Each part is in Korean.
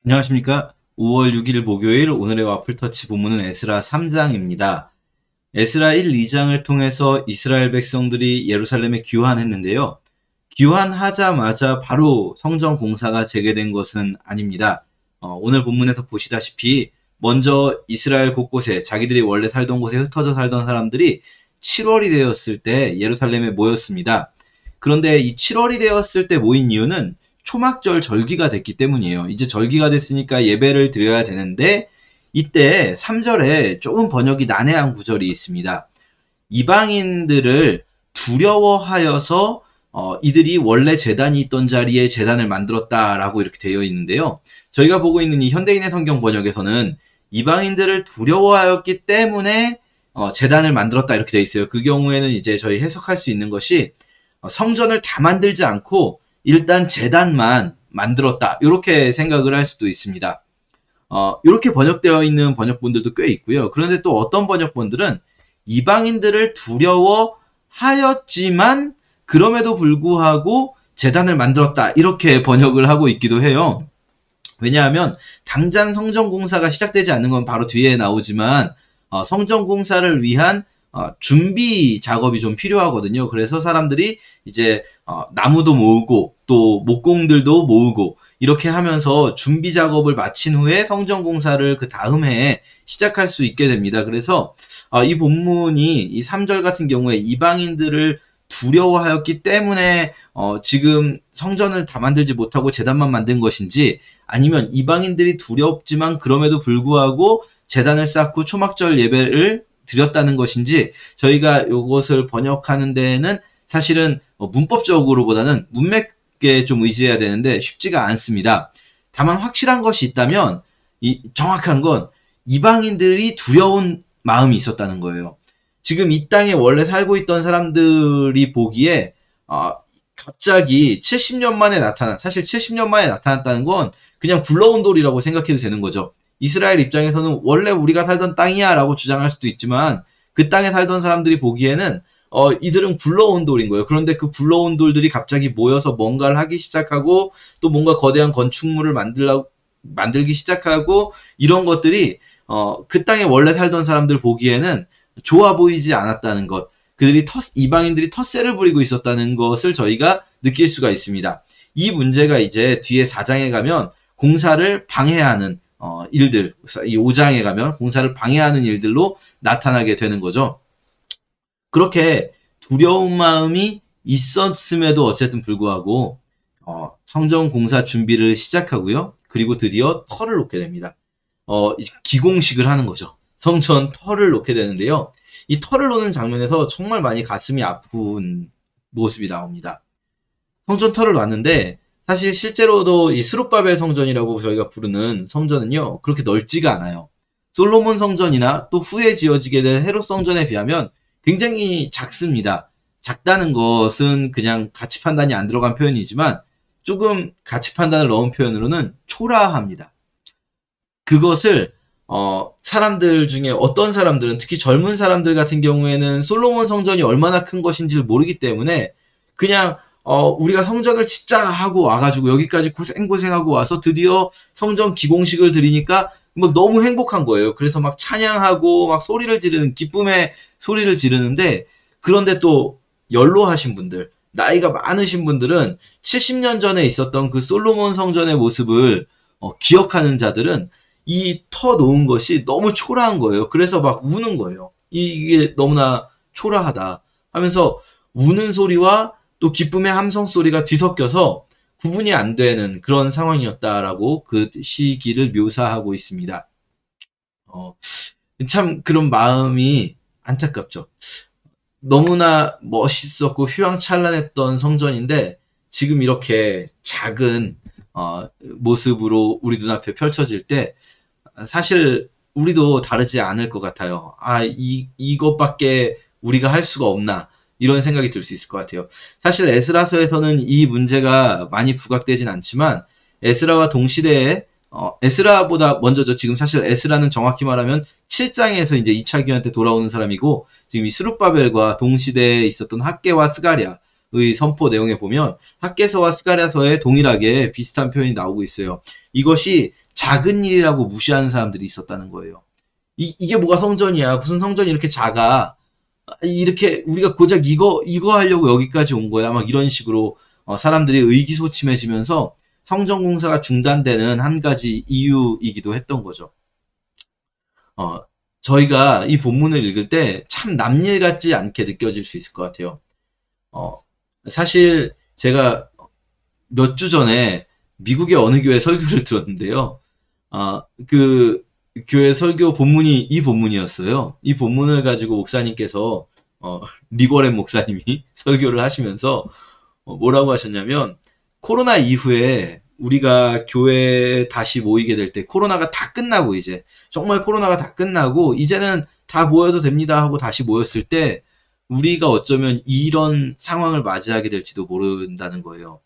안녕하십니까. 5월 6일 목요일 오늘의 와플터치 본문은 에스라 3장입니다. 에스라 1, 2장을 통해서 이스라엘 백성들이 예루살렘에 귀환했는데요. 귀환하자마자 바로 성전 공사가 재개된 것은 아닙니다. 오늘 본문에서 보시다시피 먼저 이스라엘 곳곳에 자기들이 원래 살던 곳에 흩어져 살던 사람들이 7월이 되었을 때 예루살렘에 모였습니다. 그런데 이 7월이 되었을 때 모인 이유는 초막절 절기가 됐기 때문이에요. 이제 절기가 됐으니까 예배를 드려야 되는데 이때 3절에 조금 번역이 난해한 구절이 있습니다. 이방인들을 두려워하여서 이들이 원래 제단이 있던 자리에 제단을 만들었다라고 이렇게 되어 있는데요. 저희가 보고 있는 이 현대인의 성경 번역에서는 이방인들을 두려워하였기 때문에 제단을 만들었다 이렇게 되어 있어요. 그 경우에는 이제 저희 해석할 수 있는 것이 성전을 다 만들지 않고 일단 제단만 만들었다 이렇게 생각을 할 수도 있습니다. 이렇게 번역되어 있는 번역본들도 꽤 있고요. 그런데 또 어떤 번역본들은 이방인들을 두려워하였지만 그럼에도 불구하고 제단을 만들었다 이렇게 번역을 하고 있기도 해요. 왜냐하면 당장 성전 공사가 시작되지 않는 건 바로 뒤에 나오지만 성전 공사를 위한 준비 작업이 좀 필요하거든요. 그래서 사람들이 이제 나무도 모으고 또 목공들도 모으고 이렇게 하면서 준비 작업을 마친 후에 성전 공사를 그 다음 해에 시작할 수 있게 됩니다. 그래서 이 본문이 이 3절 같은 경우에 이방인들을 두려워하였기 때문에 지금 성전을 다 만들지 못하고 제단만 만든 것인지 아니면 이방인들이 두렵지만 그럼에도 불구하고 제단을 쌓고 초막절 예배를 드렸다는 것인지 저희가 이것을 번역하는 데에는 사실은 문법적으로보다는 문맥에 좀 의지해야 되는데 쉽지가 않습니다. 다만 확실한 것이 있다면 정확한 건 이방인들이 두려운 마음이 있었다는 거예요. 지금 이 땅에 원래 살고 있던 사람들이 보기에 갑자기 70년 만에 사실 70년 만에 나타났다는 건 그냥 굴러온 돌이라고 생각해도 되는 거죠. 이스라엘 입장에서는 원래 우리가 살던 땅이야 라고 주장할 수도 있지만 그 땅에 살던 사람들이 보기에는 이들은 굴러온 돌인 거예요. 그런데 그 굴러온 돌들이 갑자기 모여서 뭔가를 하기 시작하고 또 뭔가 거대한 건축물을 만들기 시작하고 이런 것들이 그 땅에 원래 살던 사람들 보기에는 좋아 보이지 않았다는 것, 이방인들이 텃세를 부리고 있었다는 것을 저희가 느낄 수가 있습니다. 이 문제가 이제 뒤에 4장에 가면 공사를 방해하는 일들, 이 5장에 가면 공사를 방해하는 일들로 나타나게 되는 거죠. 그렇게 두려운 마음이 있었음에도 어쨌든 불구하고 성전 공사 준비를 시작하고요. 그리고 드디어 터를 놓게 됩니다. 기공식을 하는 거죠. 성전 터를 놓게 되는데요. 이 터를 놓는 장면에서 정말 많이 가슴이 아픈 모습이 나옵니다. 성전 터를 놨는데 사실 실제로도 이 스룹바벨 성전이라고 저희가 부르는 성전은요 그렇게 넓지가 않아요. 솔로몬 성전이나 또 후에 지어지게 된 헤롯 성전에 비하면 굉장히 작습니다. 작다는 것은 그냥 가치 판단이 안 들어간 표현이지만 조금 가치 판단을 넣은 표현으로는 초라합니다. 그것을 사람들 중에 어떤 사람들은 특히 젊은 사람들 같은 경우에는 솔로몬 성전이 얼마나 큰 것인지를 모르기 때문에 그냥 우리가 성전을 짓자 하고 와가지고 여기까지 고생하고 와서 드디어 성전 기공식을 드리니까 막 너무 행복한 거예요. 그래서 막 찬양하고 막 소리를 지르는 기쁨의 소리를 지르는데 그런데 또 연로하신 분들, 나이가 많으신 분들은 70년 전에 있었던 그 솔로몬 성전의 모습을 기억하는 자들은 이 터 놓은 것이 너무 초라한 거예요. 그래서 막 우는 거예요. 이게 너무나 초라하다 하면서 우는 소리와 또 기쁨의 함성 소리가 뒤섞여서 구분이 안 되는 그런 상황이었다라고 그 시기를 묘사하고 있습니다. 참 그런 마음이 안타깝죠. 너무나 멋있었고 휘황찬란했던 성전인데 지금 이렇게 작은 모습으로 우리 눈앞에 펼쳐질 때 사실 우리도 다르지 않을 것 같아요. 이것밖에 우리가 할 수가 없나 이런 생각이 들 수 있을 것 같아요. 사실 에스라서에서는 이 문제가 많이 부각되진 않지만 에스라와 동시대에 에스라보다 먼저죠. 지금 사실 에스라는 정확히 말하면 7장에서 이제 2차 귀환 때 돌아오는 사람이고 지금 이 스룹바벨과 동시대에 있었던 학개와 스가랴의 선포 내용에 보면 학개서와 스가랴서에 동일하게 비슷한 표현이 나오고 있어요. 이것이 작은 일이라고 무시하는 사람들이 있었다는 거예요. 이게 뭐가 성전이야? 무슨 성전이 이렇게 작아? 이렇게 우리가 고작 이거 하려고 여기까지 온 거야? 막 이런 식으로 사람들이 의기소침해지면서 성전공사가 중단되는 한 가지 이유이기도 했던 거죠. 저희가 이 본문을 읽을 때 참 남일 같지 않게 느껴질 수 있을 것 같아요. 사실 제가 몇 주 전에 미국의 어느 교회 설교를 들었는데요. 그 교회 설교 본문이 이 본문이었어요. 이 본문을 가지고 목사님께서 리버렌 목사님이 설교를 하시면서 뭐라고 하셨냐면, 코로나 이후에 우리가 교회에 다시 모이게 될 때, 코로나가 다 끝나고 이제 정말 코로나가 다 끝나고 이제는 다 모여도 됩니다 하고 다시 모였을 때 우리가 어쩌면 이런 상황을 맞이하게 될지도 모른다는 거예요.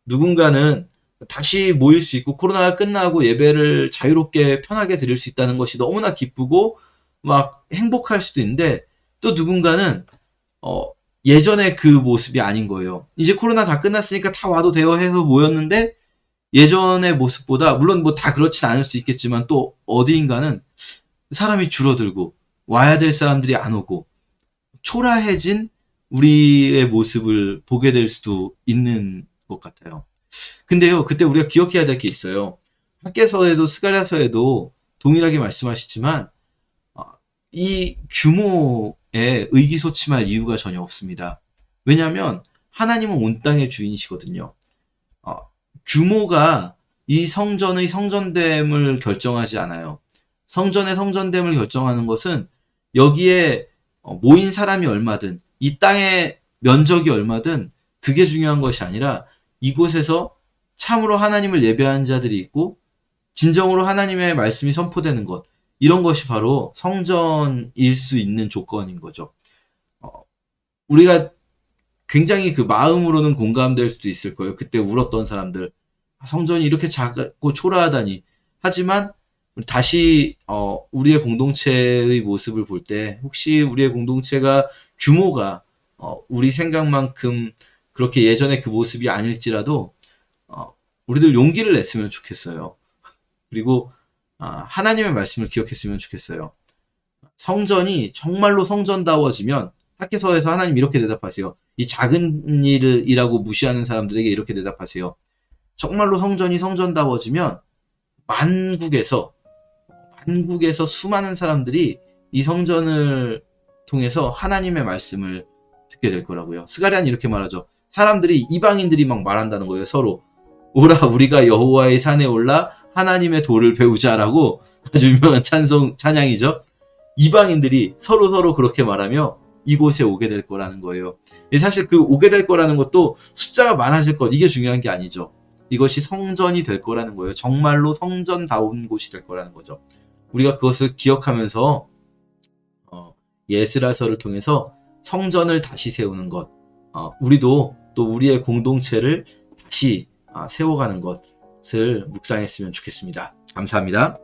누군가는 다시 모일 수 있고 코로나가 끝나고 예배를 자유롭게 편하게 드릴 수 있다는 것이 너무나 기쁘고 막 행복할 수도 있는데, 또 누군가는 예전의 그 모습이 아닌 거예요. 이제 코로나 다 끝났으니까 다 와도 돼요 해서 모였는데 예전의 모습보다, 물론 뭐 다 그렇진 않을 수 있겠지만, 또 어디인가는 사람이 줄어들고 와야 될 사람들이 안 오고 초라해진 우리의 모습을 보게 될 수도 있는 것 같아요. 근데요, 그때 우리가 기억해야 될 게 있어요. 학개서에도 스가랴서에도 동일하게 말씀하시지만 이 규모에 의기소침할 이유가 전혀 없습니다. 왜냐하면 하나님은 온 땅의 주인이시거든요. 규모가 이 성전의 성전됨을 결정하지 않아요. 성전의 성전됨을 결정하는 것은 여기에 모인 사람이 얼마든, 이 땅의 면적이 얼마든 그게 중요한 것이 아니라 이곳에서 참으로 하나님을 예배하는 자들이 있고 진정으로 하나님의 말씀이 선포되는 것, 이런 것이 바로 성전일 수 있는 조건인 거죠. 우리가 굉장히 그 마음으로는 공감될 수도 있을 거예요. 그때 울었던 사람들, 성전이 이렇게 작고 초라하다니. 하지만 다시 우리의 공동체의 모습을 볼 때, 혹시 우리의 공동체가 규모가 우리 생각만큼 그렇게 예전의 그 모습이 아닐지라도 우리들 용기를 냈으면 좋겠어요. 그리고 하나님의 말씀을 기억했으면 좋겠어요. 성전이 정말로 성전다워지면, 학개서에서 하나님 이렇게 대답하세요. 이 작은 일이라고 무시하는 사람들에게 이렇게 대답하세요. 정말로 성전이 성전다워지면 만국에서 수많은 사람들이 이 성전을 통해서 하나님의 말씀을 듣게 될 거라고요. 스가랴는 이렇게 말하죠. 사람들이, 이방인들이 막 말한다는 거예요. 서로 오라 우리가 여호와의 산에 올라 하나님의 도를 배우자라고, 아주 유명한 찬양이죠. 이방인들이 서로 그렇게 말하며 이곳에 오게 될 거라는 거예요. 사실 그 오게 될 거라는 것도 숫자가 많아질 것, 이게 중요한 게 아니죠. 이것이 성전이 될 거라는 거예요. 정말로 성전다운 곳이 될 거라는 거죠. 우리가 그것을 기억하면서 예스라서를 통해서 성전을 다시 세우는 것, 우리도 또 우리의 공동체를 다시 세워가는 것을 묵상했으면 좋겠습니다. 감사합니다.